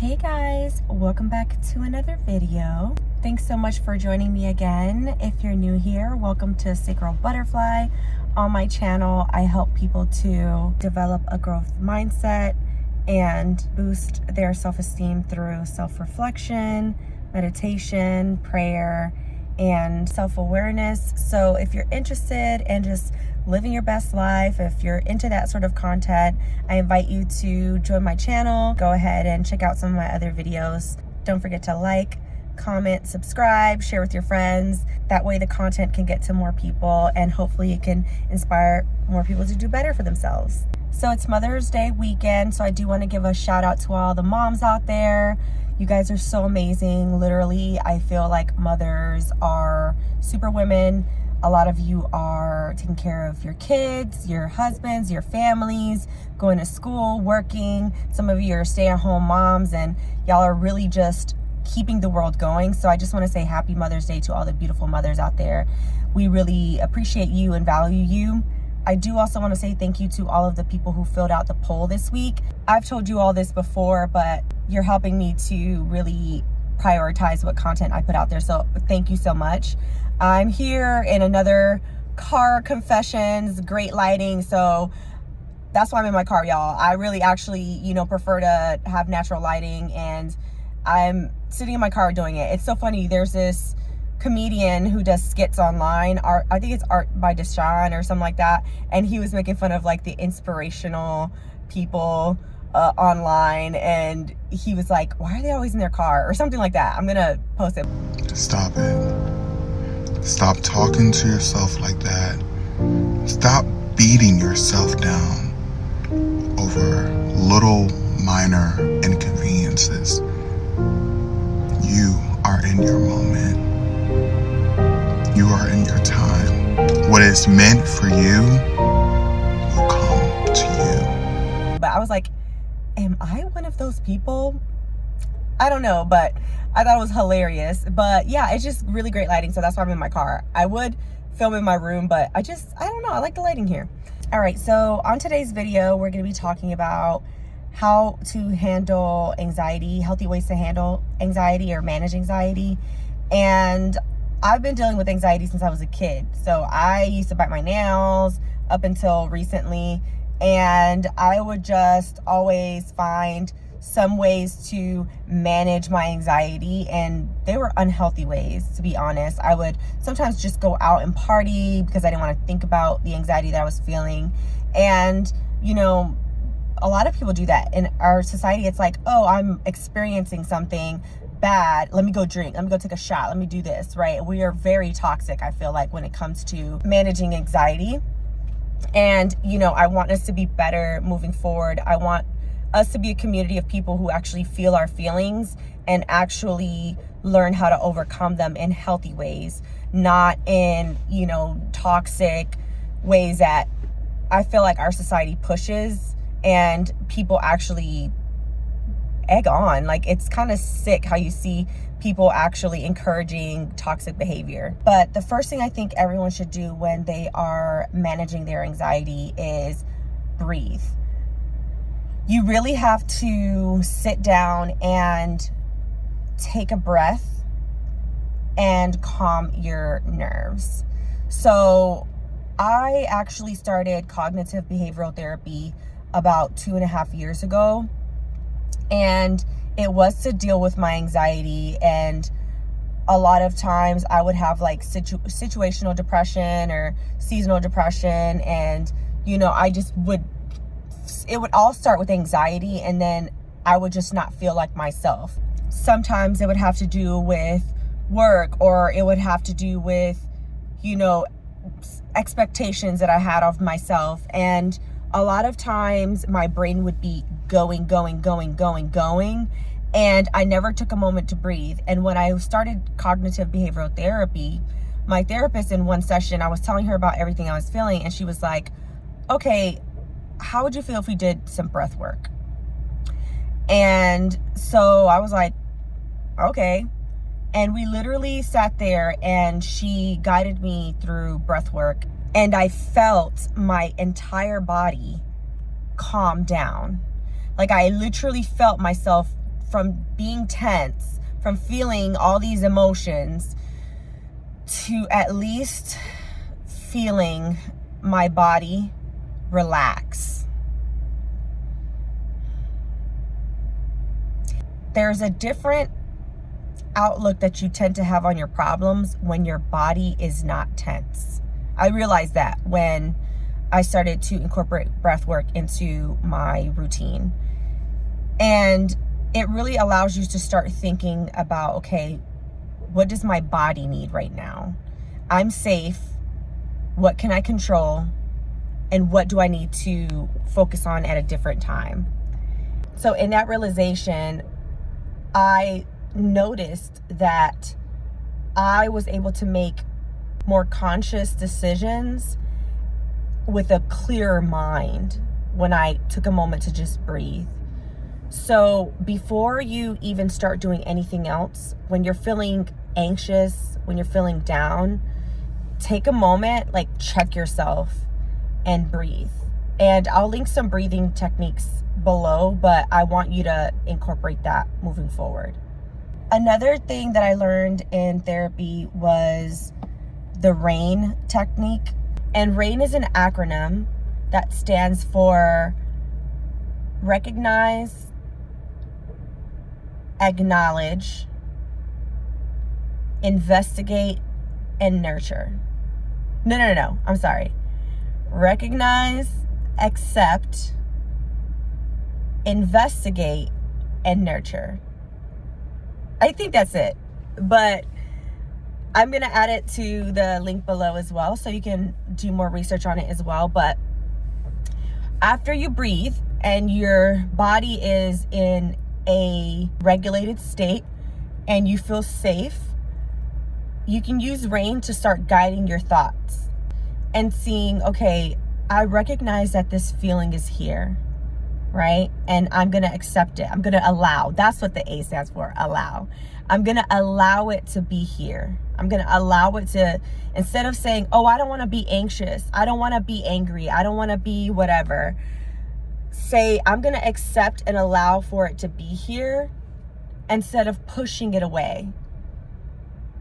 Hey guys, welcome back to another video. Thanks so much for joining me again. If you're new here, welcome to Sick Girl Butterfly. On my channel, I help people to develop a growth mindset and boost their self-esteem through self-reflection, meditation, prayer, and self-awareness. So if you're interested in just living your best life, if you're into that sort of content, I invite you to join my channel. Go ahead and check out some of my other videos. Don't forget to like, comment, subscribe, share with your friends. That way the content can get to more people and hopefully it can inspire more people to do better for themselves. So it's Mother's Day weekend, so I do want to give a shout out to all the moms out there. You guys are so amazing. Literally, I feel like mothers are super women. A lot of you are taking care of your kids, your husbands, your families, going to school, working. Some of you are stay-at-home moms and y'all are really just keeping the world going. So I just want to say happy Mother's Day to all the beautiful mothers out there. We really appreciate you and value you. I do also want to say thank you to all of the people who filled out the poll this week. I've told you all this before, but you're helping me to really prioritize what content I put out there. So thank you so much. I'm here in another car confessions, great lighting. So that's why I'm in my car, y'all. I really actually, prefer to have natural lighting, and I'm sitting in my car doing it. It's so funny. There's this comedian who does skits online. I think it's Art by Deshawn or something like that. And he was making fun of like the inspirational people online. And he was like, why are they always in their car? Or something like that. I'm going to post it. Stop it. Stop talking to yourself like that. Stop beating yourself down over little minor inconveniences. You are in your moment. You are in your time. What is meant for you will come to you. But I was like, am I one of those people? I don't know, but I thought it was hilarious. But yeah, it's just really great lighting, so that's why I'm in my car. I would film in my room, but I don't know, I like the lighting here. All right, so on today's video, we're gonna be talking about how to handle anxiety, healthy ways to handle anxiety or manage anxiety. And I've been dealing with anxiety since I was a kid. So I used to bite my nails up until recently, and I would just always find some ways to manage my anxiety, and they were unhealthy ways, to be honest. I would sometimes just go out and party because I didn't want to think about the anxiety that I was feeling. And, a lot of people do that in our society. It's like, oh, I'm experiencing something bad, let me go drink, let me go take a shot, let me do this, right? We are very toxic, I feel like, when it comes to managing anxiety. And I want us to be better moving forward. I want us to be a community of people who actually feel our feelings and actually learn how to overcome them in healthy ways, not in toxic ways that I feel like our society pushes and people actually egg on. Like, it's kind of sick how you see people actually encouraging toxic behavior. But the first thing I think everyone should do when they are managing their anxiety is breathe. You really have to sit down and take a breath and calm your nerves. So I actually started cognitive behavioral therapy about 2.5 years ago. And it was to deal with my anxiety. And a lot of times I would have like situational depression or seasonal depression. And, it would all start with anxiety, and then I would just not feel like myself. Sometimes it would have to do with work, or it would have to do with, expectations that I had of myself. And a lot of times my brain would be going. And I never took a moment to breathe. And when I started cognitive behavioral therapy, my therapist, in one session, I was telling her about everything I was feeling. And she was like, okay, how would you feel if we did some breath work? And so I was like, okay. And we literally sat there and she guided me through breath work. And I felt my entire body calm down. Like, I literally felt myself from being tense, from feeling all these emotions, to at least feeling my body relax. There's a different outlook that you tend to have on your problems when your body is not tense. I realized that when I started to incorporate breath work into my routine. And it really allows you to start thinking about, okay, what does my body need right now? I'm safe. What can I control? And what do I need to focus on at a different time? So in that realization, I noticed that I was able to make more conscious decisions with a clearer mind when I took a moment to just breathe. So before you even start doing anything else, when you're feeling anxious, when you're feeling down, take a moment, like check yourself and breathe. And I'll link some breathing techniques below, but I want you to incorporate that moving forward. Another thing that I learned in therapy was the RAIN technique. And RAIN is an acronym that stands for recognize, acknowledge, investigate, and nurture. No. I'm sorry. Recognize, accept, investigate, and nurture. I think that's it. But I'm going to add it to the link below as well, so you can do more research on it as well. But after you breathe and your body is in a regulated state and you feel safe, you can use RAIN to start guiding your thoughts and seeing, okay, I recognize that this feeling is here, right? And I'm going to accept it. I'm going to allow. That's what the A stands for, allow. I'm going to allow it to be here. I'm going to allow it to, instead of saying, oh, I don't want to be anxious. I don't want to be angry. I don't want to be whatever. Say, I'm going to accept and allow for it to be here instead of pushing it away.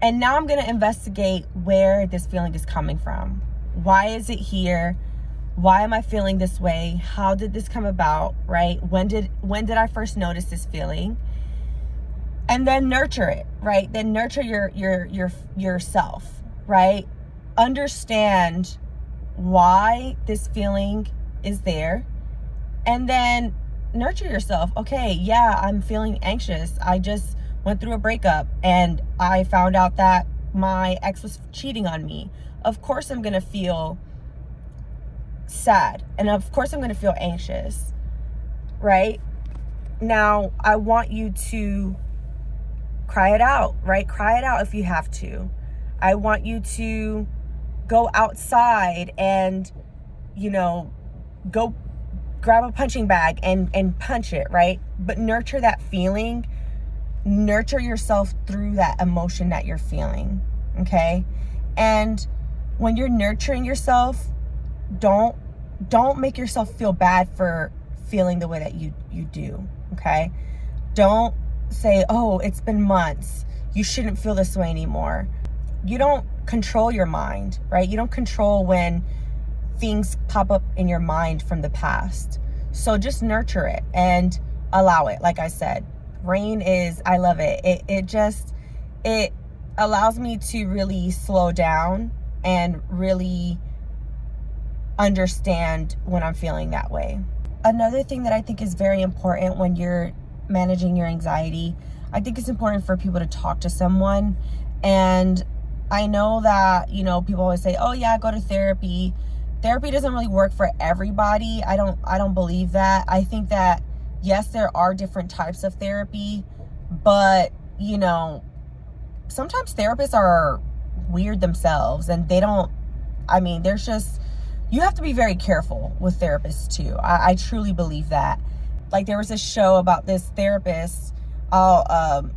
And now I'm going to investigate where this feeling is coming from. Why is it here? Why am I feeling this way? How did this come about, right? When did I first notice this feeling? And then nurture it, right? Then nurture yourself, right? Understand why this feeling is there, and then nurture yourself. Okay, yeah, I'm feeling anxious. I just went through a breakup and I found out that my ex was cheating on me. Of course I'm gonna feel sad, and of course I'm gonna feel anxious, right? Now I want you to cry it out, right? Cry it out if you have to. I want you to go outside and, go grab a punching bag and punch it, right? But nurture that feeling. Nurture yourself through that emotion that you're feeling, okay? And when you're nurturing yourself, don't make yourself feel bad for feeling the way that you do, okay? Don't say, oh, it's been months, you shouldn't feel this way anymore. You don't control your mind, right? You don't control when things pop up in your mind from the past. So just nurture it and allow it. Like I said, RAIN is, I love it. It allows me to really slow down and really understand when I'm feeling that way. Another thing that I think is very important when you're managing your anxiety, I think it's important for people to talk to someone. And I know that, people always say, oh yeah, go to therapy. Therapy doesn't really work for everybody. I don't believe that. I think that, yes, there are different types of therapy, but, sometimes therapists are weird themselves, and there's just, you have to be very careful with therapists too. I truly believe that. Like, there was a show about this therapist. I'll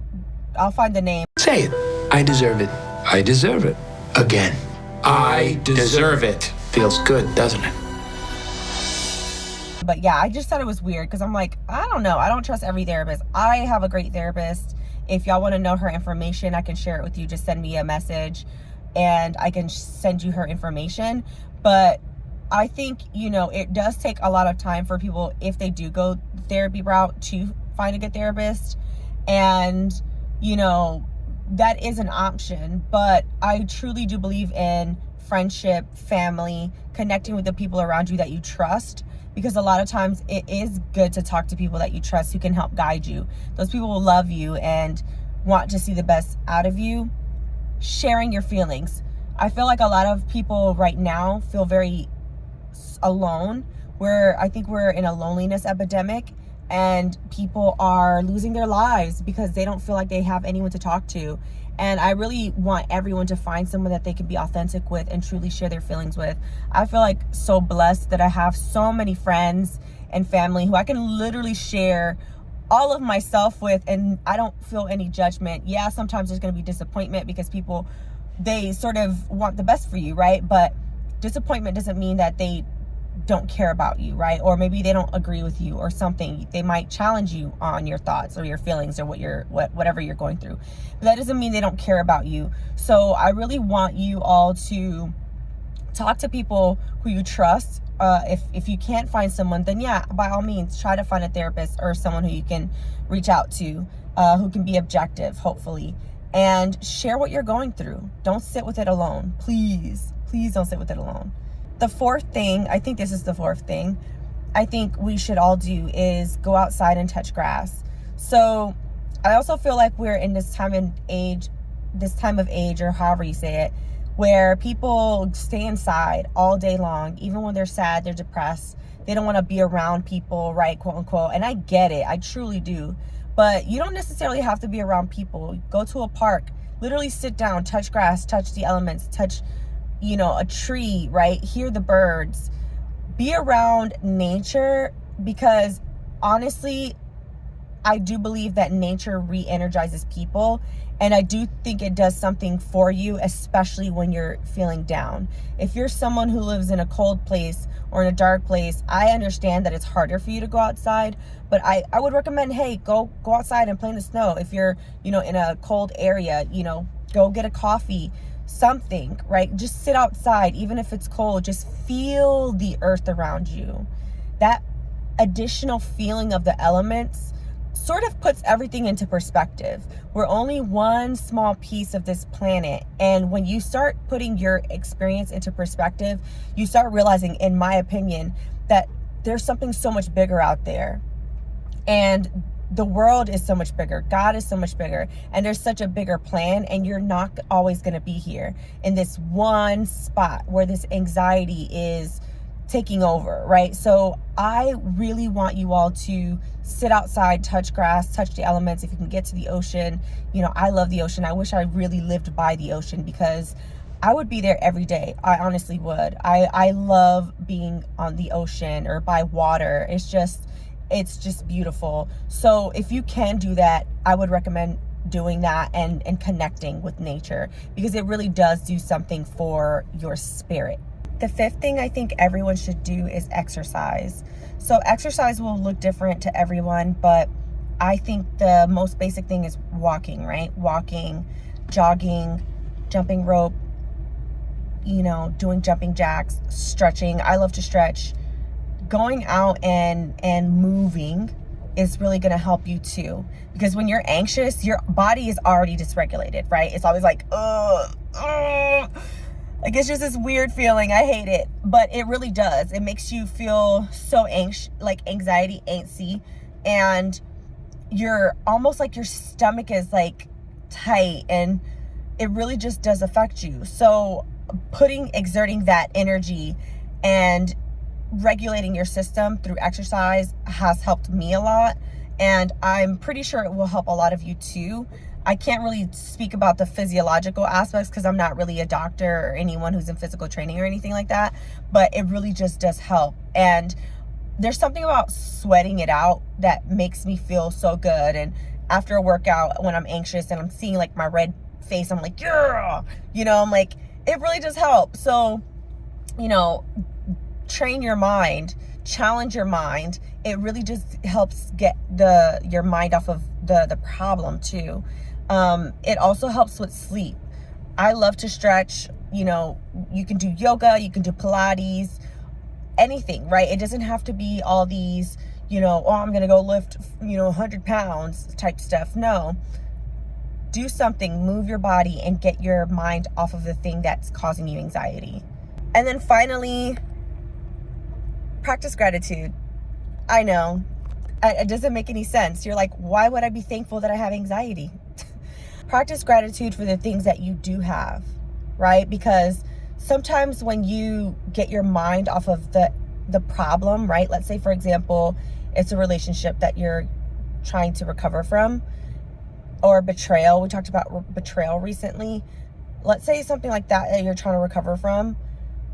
find the name. Say it. I deserve it. I deserve it. Again. I deserve it. Feels good, doesn't it? But yeah, I just thought it was weird because I'm like, I don't know. I don't trust every therapist. I have a great therapist. If y'all want to know her information, I can share it with you. Just send me a message and I can send you her information. But I think, you know, it does take a lot of time for people, if they do go the therapy route, to find a good therapist. And, you know, that is an option. But I truly do believe in friendship, family, connecting with the people around you that you trust. Because a lot of times it is good to talk to people that you trust who can help guide you. Those people will love you and want to see the best out of you. Sharing your feelings. I feel like a lot of people right now feel very alone. I think we're in a loneliness epidemic, and people are losing their lives because they don't feel like they have anyone to talk to. And I really want everyone to find someone that they can be authentic with and truly share their feelings with. I feel like so blessed that I have so many friends and family who I can literally share all of myself with, and I don't feel any judgment. Yeah, sometimes there's going to be disappointment because people, they sort of want the best for you, right? But disappointment doesn't mean that they don't care about you, right? Or maybe they don't agree with you or something. They might challenge you on your thoughts or your feelings or whatever you're going through. But that doesn't mean they don't care about you. So I really want you all to talk to people who you trust. If you can't find someone, then yeah, by all means, try to find a therapist or someone who you can reach out to, who can be objective, hopefully, and share what you're going through. Don't sit with it alone. Please don't sit with it alone. The fourth thing, I think this is the fourth thing, I think we should all do is go outside and touch grass. So I also feel like we're in this time of age, or however you say it, where people stay inside all day long, even when they're sad, they're depressed. They don't want to be around people, right, quote unquote. And I get it. I truly do. But you don't necessarily have to be around people. Go to a park, literally sit down, touch grass, touch the elements, touch, you know, a tree, right? Hear the birds. Be around nature, because honestly, I do believe that nature re-energizes people, and I do think it does something for you, especially when you're feeling down. If you're someone who lives in a cold place or in a dark place, I understand that it's harder for you to go outside, but I would recommend, hey, go outside and play in the snow. If you're, you know, in a cold area, you know, go get a coffee, something, right? Just sit outside, even if it's cold. Just feel the earth around you. That additional feeling of the elements sort of puts everything into perspective. We're only one small piece of this planet, and when you start putting your experience into perspective, you start realizing, in my opinion, that there's something so much bigger out there, and the world is so much bigger. God is so much bigger, and there's such a bigger plan, and you're not always going to be here in this one spot where this anxiety is taking over, right? So I really want you all to sit outside, touch grass, touch the elements. If you can get to the ocean, you know, I love the ocean. I wish I really lived by the ocean, because I would be there every day. I honestly would. I love being on the ocean or by water. It's just beautiful. So if you can do that, I would recommend doing that and connecting with nature, because it really does do something for your spirit. The fifth thing I think everyone should do is exercise. So exercise will look different to everyone, but I think the most basic thing is walking, right? Walking, jogging, jumping rope, you know, doing jumping jacks, stretching. I love to stretch. Going out and moving is really going to help you too, because when you're anxious, your body is already dysregulated, right? It's always like, like, it's just this weird feeling. I hate it, but it really does. It makes you feel so anxious, like anxiety, antsy, and you're almost like your stomach is like tight, and it really just does affect you. So exerting that energy and regulating your system through exercise has helped me a lot, and I'm pretty sure it will help a lot of you too. I can't really speak about the physiological aspects because I'm not really a doctor or anyone who's in physical training or anything like that, but it really just does help. And there's something about sweating it out that makes me feel so good. And after a workout, when I'm anxious and I'm seeing like my red face, I'm like, yeah, you know, I'm like, it really does help. So, you know, train your mind challenge your mind. It really just helps get your mind off of the problem too. It also helps with sleep. I love to stretch. You know, you can do yoga, you can do Pilates, anything, right? It doesn't have to be all these, you know, oh, I'm gonna go lift, 100 pounds type stuff. No, do something, move your body and get your mind off of the thing that's causing you anxiety. And then finally, practice gratitude. I know it doesn't make any sense. You're like, why would I be thankful that I have anxiety? Practice gratitude for the things that you do have, right? Because sometimes when you get your mind off of the problem, right? Let's say, for example, it's a relationship that you're trying to recover from, or betrayal. We talked about betrayal recently. Let's say something like that you're trying to recover from.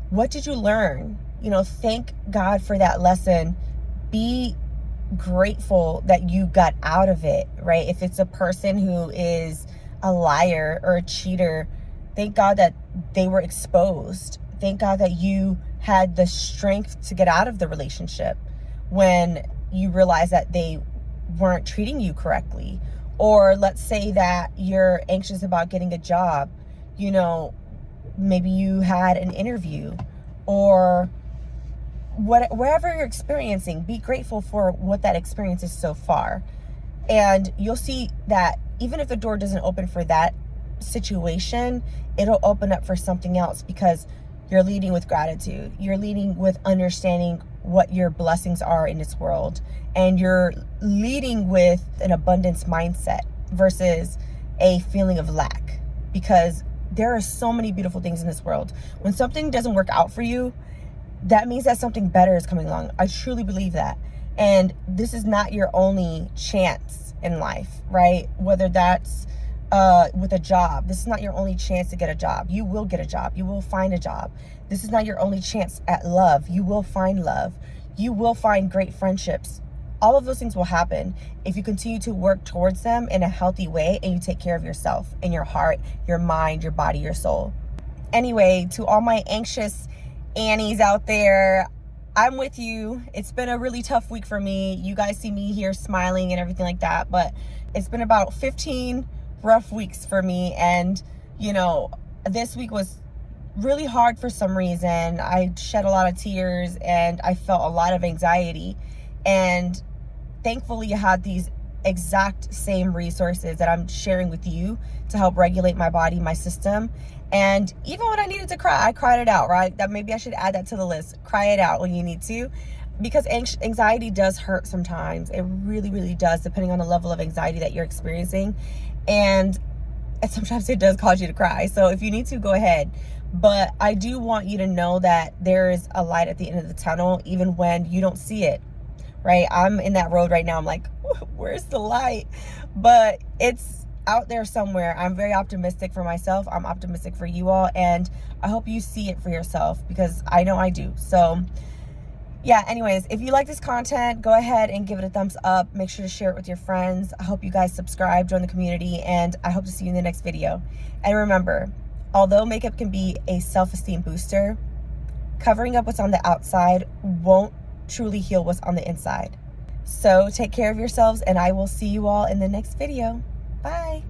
What did you learn? Thank God for that lesson. Be grateful that you got out of it, right? If it's a person who is a liar or a cheater, thank God that they were exposed. Thank God that you had the strength to get out of the relationship when you realize that they weren't treating you correctly. Or let's say that you're anxious about getting a job. Maybe you had an interview, or wherever you're experiencing, be grateful for what that experience is so far. And you'll see that even if the door doesn't open for that situation, it'll open up for something else, because you're leading with gratitude. You're leading with understanding what your blessings are in this world. And you're leading with an abundance mindset versus a feeling of lack, because there are so many beautiful things in this world. When something doesn't work out for you, that means that something better is coming along. I truly believe that. And this is not your only chance in life, right? Whether that's with a job. This is not your only chance to get a job. You will get a job. You will find a job. This is not your only chance at love. You will find love. You will find great friendships. All of those things will happen if you continue to work towards them in a healthy way, and you take care of yourself and your heart, your mind, your body, your soul. Anyway, to all my anxious Annies out there, I'm with you. It's been a really tough week for me. You guys see me here smiling and everything like that, but it's been about 15 rough weeks for me. And this week was really hard for some reason. I shed a lot of tears and I felt a lot of anxiety, and thankfully I had these exact same resources that I'm sharing with you to help regulate my body, my system. And even when I needed to cry, I cried it out, right? That maybe I should add that to the list. Cry it out when you need to, because anxiety does hurt sometimes. It really, really does, depending on the level of anxiety that you're experiencing. And sometimes it does cause you to cry. So if you need to, go ahead. But I do want you to know that there is a light at the end of the tunnel, even when you don't see it, right? I'm in that road right now. I'm like, where's the light? But it's out there somewhere. I'm very optimistic for myself. I'm optimistic for you all. And I hope you see it for yourself, because I know I do. So yeah, anyways, if you like this content, go ahead and give it a thumbs up. Make sure to share it with your friends. I hope you guys subscribe, join the community, and I hope to see you in the next video. And remember, although makeup can be a self-esteem booster, covering up what's on the outside won't truly heal what's on the inside. So take care of yourselves, and I will see you all in the next video. Bye.